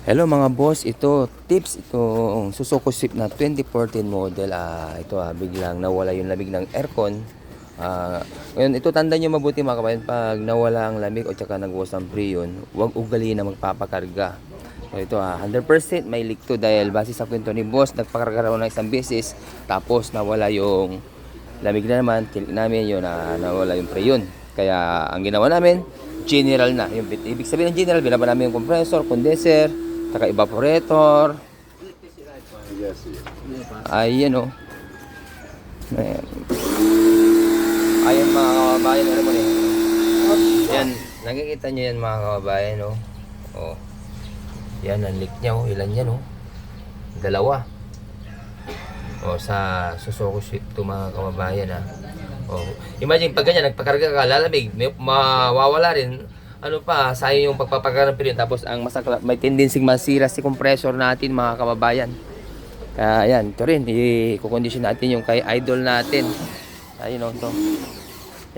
Hello mga boss, ito tips itong Suzuki Swift na 2014 model. Biglang nawala yung lamig ng aircon. Ngayon ito tandaan nyo mabuti mga kabayan, pag nawala ang lamig o tsaka nagwas ang preyon, huwag ugali na magpapakarga. So ito 100% may leak to dahil base sa kwento ni boss, nagpakarga raw ng isang beses tapos nawala yung lamig na naman, tinik namin yun na nawala yung preyon. Kaya ang ginawa namin, general na. Yung ibig sabihin ng general, binaba namin yung compressor, condenser, saka evaporator. Ayan o. Ayan. Ayan mga kababayan, ano mo yan? Yan, nakikita nyo yan mga kababayan o. Oh. Yan, ang leak niya o. Ilan yan o? Dalawa. O sa Suzuki Swift to mga kababayan ha. Oh, imagine pag ganyan nagpakarga ka, lalamig, mawawala rin. Ano pa, sayang yung pagpapakarga ng period. Tapos ang masakla, may tendency masira si compressor natin mga kababayan. Kaya yan, ito rin, i-condition natin yung kay idol natin. Ayun o, ito.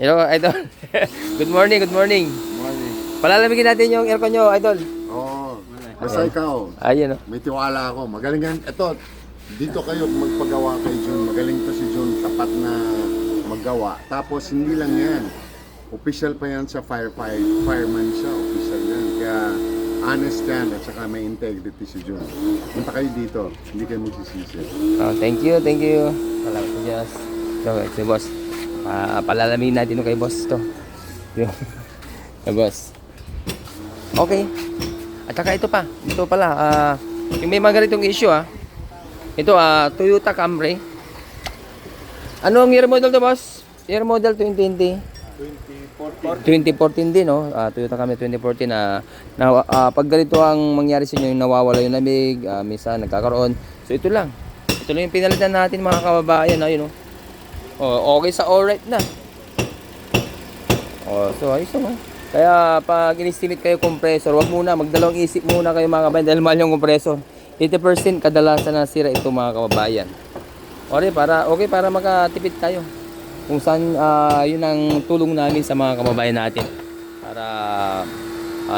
Hello, idol. Good morning, good morning. Morning. Palalamigin natin yung aircon nyo, idol. Oo. Basta ikaw, Ayun o. may tiwala ako. Magaling yan. Ito, dito kayo magpagawa kay Jun. Magaling to si Jun. Tapat na maggawa. Tapos hindi lang yan. Official pa yan sa fireman siya. Official yan. Kaya honest yan at saka may integrity si Jun. Punta kayo dito. Hindi kayo magsisisi. Oh, thank you, thank you. Salamat po Diyos. So, si boss. Palalamigin natin yung kay boss to. Yung kay boss. Okay. At saka ito pa. Ito pala. Yung may mga ganitong issue Ito Toyota Camry. Anong year model to boss? Year model 2020. 2014 din no. Toyota Camry 2014 pag ganito ang mangyari sa inyo, yung nawawala yung lamig, minsan nagkakaroon. So ito lang. Ito lang yung pinalitan natin mga kababayan, ayun no. Oh, okay sa alright na. Oh, so ayos naman. Kaya pag in-estimate kayo compressor, wag muna magdalawang isip muna kayo mga kababayan dahil mahal yung compressor. 80% kadalasan nasira ito mga kababayan. Okay para makatipid tayo. Kung saan yun ang tulong namin sa mga kababayan natin para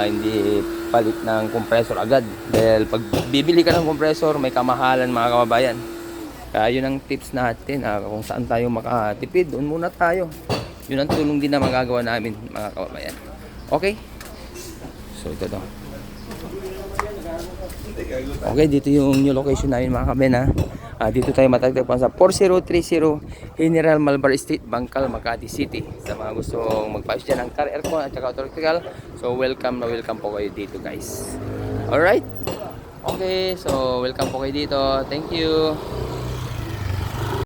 hindi palit ng compressor agad. Dahil pag bibili ka ng compressor, may kamahalan mga kababayan. Kaya yun ang tips natin kung saan tayo makatipid. Doon muna tayo. Yun ang tulong din na magagawa namin mga kababayan. Okay? So ito to. Okay, dito yung new location namin mga kababayan dito tayo matatagpuan sa 4030 General Malvar Street, Bangkal, Makati City. Sa mga gustong magpaayos dyan ng car, aircon at saka auto electrical, so welcome po kayo dito guys. Alright? Okay, so welcome po kayo dito. Thank you.